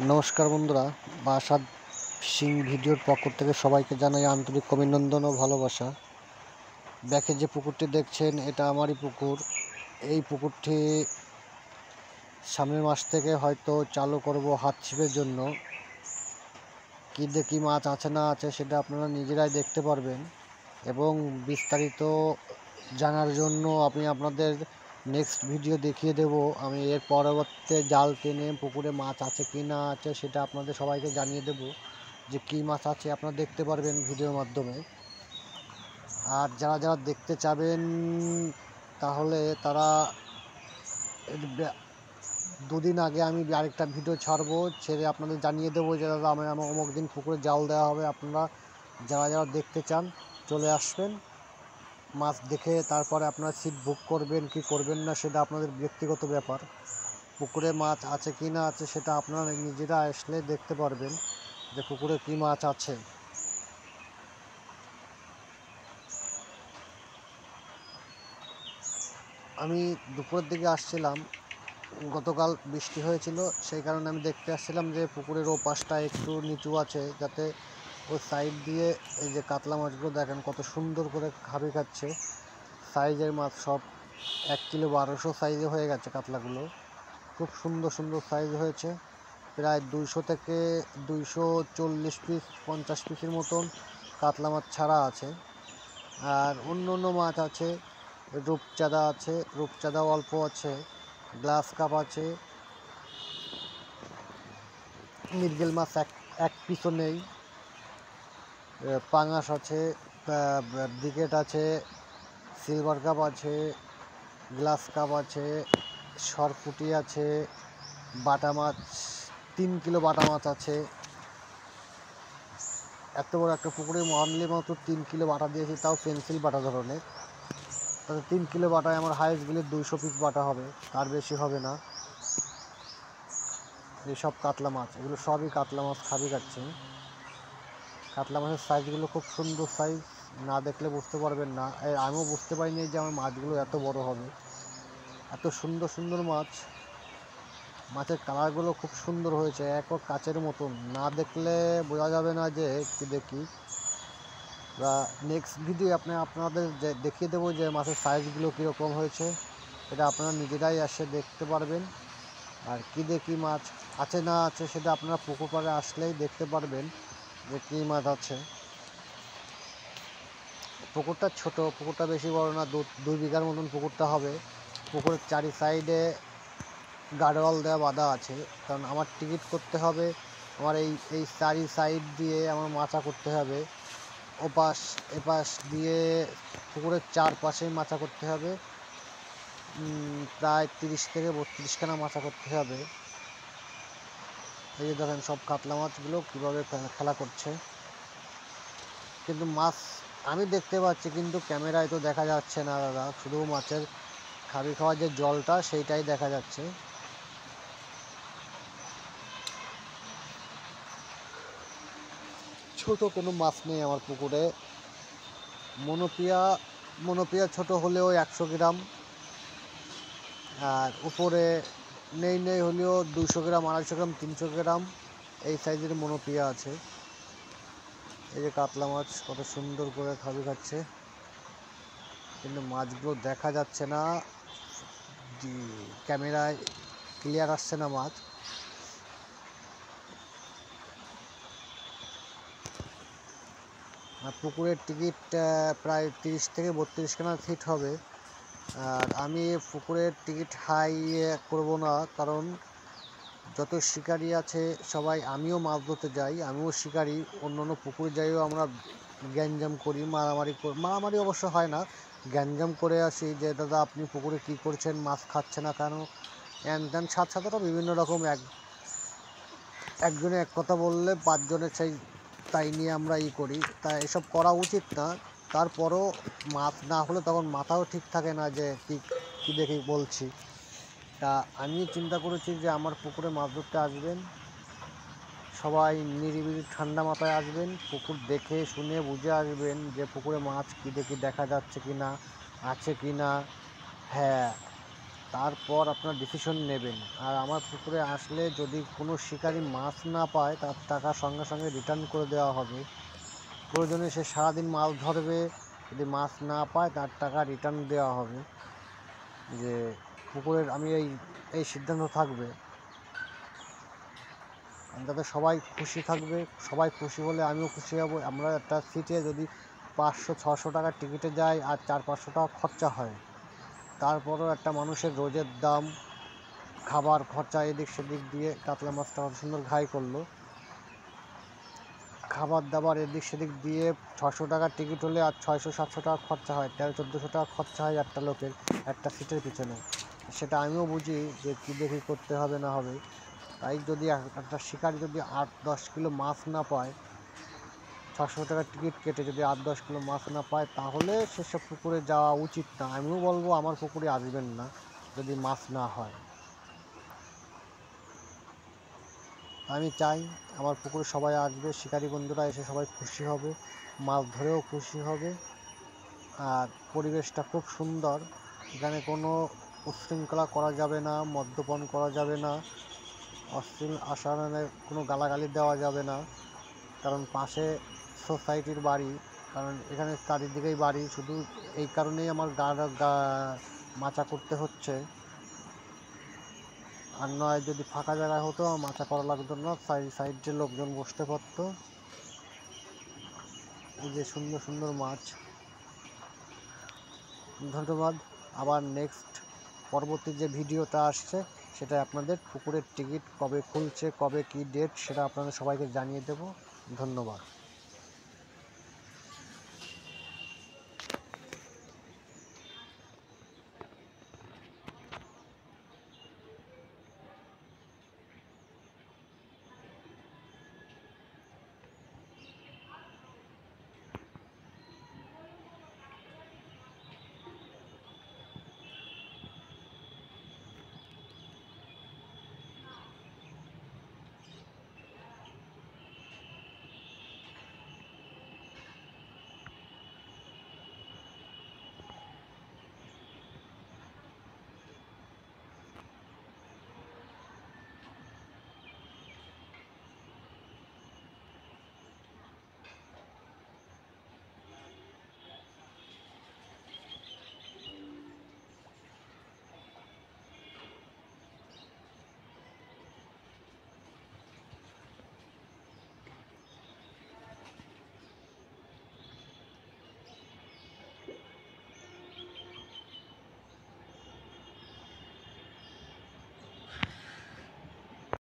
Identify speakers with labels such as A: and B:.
A: নমস্কার বন্ধুরা, বাসাদ ফিশিং ভিডিওর পক্ষ থেকে সবাইকে জানাই আন্তরিক অভিনন্দন ও ভালোবাসা। ব্যাকে যে পুকুরটি দেখছেন এটা আমারই পুকুর। এই পুকুরটি সামনের মাস থেকে হয়তো চালু করব হাত ছিপের জন্য। কী দেখি মাছ আছে না আছে সেটা আপনারা নিজেরাই দেখতে পারবেন, এবং বিস্তারিত জানার জন্য আমি আপনাদের নেক্সট ভিডিও দেখিয়ে দেব। আমি এর পরবর্তীতে জাল টেনে পুকুরে মাছ আছে কি না আছে সেটা আপনাদের সবাইকে জানিয়ে দেব, যে কী মাছ আছে আপনারা দেখতে পারবেন ভিডিওর মাধ্যমে। আর যারা যারা দেখতে চাবেন তাহলে তারা দুদিন আগে আমি আরেকটা ভিডিও ছাড়বো, ছেড়ে আপনাদের জানিয়ে দেবো যে দাদা আমার অমুক দিন পুকুরে জাল দেওয়া হবে। আপনারা যারা যারা দেখতে চান চলে আসবেন, মাছ দেখে তারপরে আপনারা সিট বুক করবেন কি করবেন না সেটা আপনাদের ব্যক্তিগত ব্যাপার। পুকুরে মাছ আছে কি না আছে সেটা আপনারা নিজেরা আসলে দেখতে পারবেন যে পুকুরে কী মাছ আছে। আমি দুপুরের দিকে আসছিলাম, গতকাল বৃষ্টি হয়েছিল, সেই কারণে আমি দেখতে আসছিলাম যে পুকুরের ও পাশটা একটু নিচু আছে, যাতে ওই সাইড দিয়ে এই যে কাতলা মাছগুলো দেখেন কত সুন্দর করে খাবি খাচ্ছে। সাইজের মাছ সব 1 কিলো 1200 সাইজে হয়ে গেছে কাতলাগুলো, খুব সুন্দর সুন্দর সাইজ হয়েছে। প্রায় 200 থেকে 240 পিস 50 পিসের মতন কাতলা মাছ ছাড়া আছে। আর অন্য অন্য মাছ আছে, রূপচাঁদা আছে, রূপচাঁদাও অল্প আছে, গ্লাস কাপ আছে, মৃগেল মাছ এক পিসও নেই, পাঙাশ আছে, ব্রিকেট আছে, সিলভার কাপ আছে, গ্লাস কাপ আছে, সরপুটি আছে, বাটা মাছ 3 কিলো বাটা মাছ আছে। এত বড় একটা পুকুরে মানলে মাত্র 3 কিলো বাটা দিয়েছি, তাও পেন্সিল বাটা ধরনের। তাতে 3 কিলো বাটায় আমার হাইস্ট গেলে 200 পিস বাটা হবে, তার বেশি হবে না। এইসব কাতলা মাছ, এগুলো সবই কাতলা মাছ খাবি খাচ্ছে। কাতলা মাছের সাইজগুলো খুব সুন্দর সাইজ, না দেখলে বুঝতে পারবেন না। আমিও বুঝতে পারিনি যে আমার মাছগুলো এত বড় হবে। এত সুন্দর সুন্দর মাছ, মাছের কালারগুলো খুব সুন্দর হয়েছে, এক কাচের মতন, না দেখলে বোঝা যাবে না যে কি দেখি। বা নেক্সট ভিডিও আপনাদের দেখিয়ে দেবো যে মাছের সাইজগুলো কীরকম হয়েছে, এটা আপনারা নিজেরাই এসে দেখতে পারবেন। আর কী দেখি মাছ আছে না আছে সেটা আপনারা পুকুর পাড়ে আসলেই দেখতে পারবেন যে কী মাছ আছে। পুকুরটা ছোট, পুকুরটা বেশি বড় না, 2 বিঘার মতন পুকুরটা হবে। পুকুরের চারি সাইডে গার্ডওয়াল দেওয়া বাঁধা আছে, কারণ আমার টিকিট করতে হবে। আমার এই চারি সাইড দিয়ে আমার মাচা করতে হবে, ওপাশ এপাশ দিয়ে পুকুরের চারপাশেই মাচা করতে হবে। প্রায় 30 থেকে 32খানা মাচা করতে হবে। এই যে দেখেন সব কাতলা মাছগুলো কীভাবে খেলা করছে, কিন্তু মাছ আমি দেখতে পাচ্ছি কিন্তু ক্যামেরায় তো দেখা যাচ্ছে না দাদা, শুধু মাছের খাবি খাওয়ার যে জলটা সেইটাই দেখা যাচ্ছে। ছোট কোনো মাছ নেই আমার পুকুরে। মনোপিয়া ছোট হলেও 100 গ্রাম, আর উপরে নেই হলেও 200 গ্রাম, 250 গ্রাম, 300 গ্রাম এই সাইজের মনোপিয়া আছে। এই যে কাতলা মাছ কত সুন্দর করে খাবি খাচ্ছে, কিন্তু মাছগুলো দেখা যাচ্ছে না, ক্যামেরায় ক্লিয়ার আসছে না মাছ। আর পুকুরের টিকিট প্রায় 30 থেকে 32খানা ফিট হবে। আর আমি পুকুরের টিকিট হাই করব না, কারণ যত শিকারি আছে সবাই, আমিও মাছ ধরতে যাই, আমিও শিকারি, অন্য অন্য পুকুরে যাইও আমরা গ্যাঞ্জাম করি, মারামারি অবশ্য হয় না, গ্যাঞ্জাম করে আসি যে দাদা আপনি পুকুরে কী করছেন, মাছ খাচ্ছে না কেন, ত্যান সাথে বিভিন্ন রকম। একজনে এক কথা বললে 5 জনের তাই নিয়ে আমরা করি, তাই এসব করা উচিত না। তারপরও মাছ না হলে তখন মাথাও ঠিক থাকে না যে কী দেখে বলছি। তা আমি চিন্তা করেছি যে আমার পুকুরে মাছ ধরতে আসবেন সবাই, নিরিবিলি ঠান্ডা মাথায় আসবেন, পুকুর দেখে শুনে বুঝে আসবেন যে পুকুরে মাছ কী দেখি দেখা যাচ্ছে কি না, আছে কি না। হ্যাঁ, তারপর আপনার ডিসিশন নেবেন। আর আমার পুকুরে আসলে যদি কোনো শিকারি মাছ না পায় তার টাকা সঙ্গে সঙ্গে রিটার্ন করে দেওয়া হবে। প্রয়োজনে সে সারাদিন মাছ ধরবে, যদি মাছ না পায় তার টাকা রিটার্ন দেওয়া হবে। যে পুকুরের আমি এই সিদ্ধান্ত থাকবে, যাতে সবাই খুশি থাকবে, সবাই খুশি হলে আমিও খুশি হব। আমরা একটা সিটে যদি 500-600 টাকার টিকিটে যাই আর 400-500 টাকা খরচা হয়, তারপরেও একটা মানুষের রোজের দাম, খাবার খরচা এদিক সেদিক দিয়ে কাতলা মাছটা কত সুন্দর ঘাই করলো, খাবার দাবার এদিক সেদিক দিয়ে 600 টাকার টিকিট হলে আর 600-700 টাকা খরচা হয়, 1300-1400 টাকা খরচা হয় একটা লোকের একটা সিটের পিছনে। সেটা আমিও বুঝি যে কী দেখি করতে হবে না হবে। তাই যদি একটা শিকারি যদি 8-10 কিলো মাছ না পায়, 600 টাকার টিকিট কেটে যদি 8-10 কিলো মাছ না পায়, তাহলে সেসব পুকুরে যাওয়া উচিত না। আমিও বলবো আমার পুকুরে আসবেন না যদি মাছ না হয়। আমি চাই আমার পুকুরে সবাই আসবে, শিকারি বন্ধুরা এসে সবাই খুশি হবে, মাছ ধরেও খুশি হবে। আর পরিবেশটা খুব সুন্দর, এখানে কোনো উচ্ছৃঙ্খলা করা যাবে না, মদ্যপান করা যাবে না, অশ্লীল আচরণের কোনো গালাগালি দেওয়া যাবে না। কারণ পাশে সোসাইটির বাড়ি, কারণ এখানে চারিদিকেই বাড়ি, শুধু এই কারণেই আমার গা মাচা করতে হচ্ছে। আর নয় যদি ফাঁকা জায়গায় হতো মাচা করা লাগতো না, সাইডে লোকজন বসতে পারতো। এই যে সুন্দর সুন্দর মাছ। ধন্যবাদ। আবার নেক্সট পরবর্তী যে ভিডিওটা আসছে সেটা আপনাদের পুকুরের টিকিট কবে খুলছে, কবে কী ডেট, সেটা আপনাদের সবাইকে জানিয়ে দেব। ধন্যবাদ।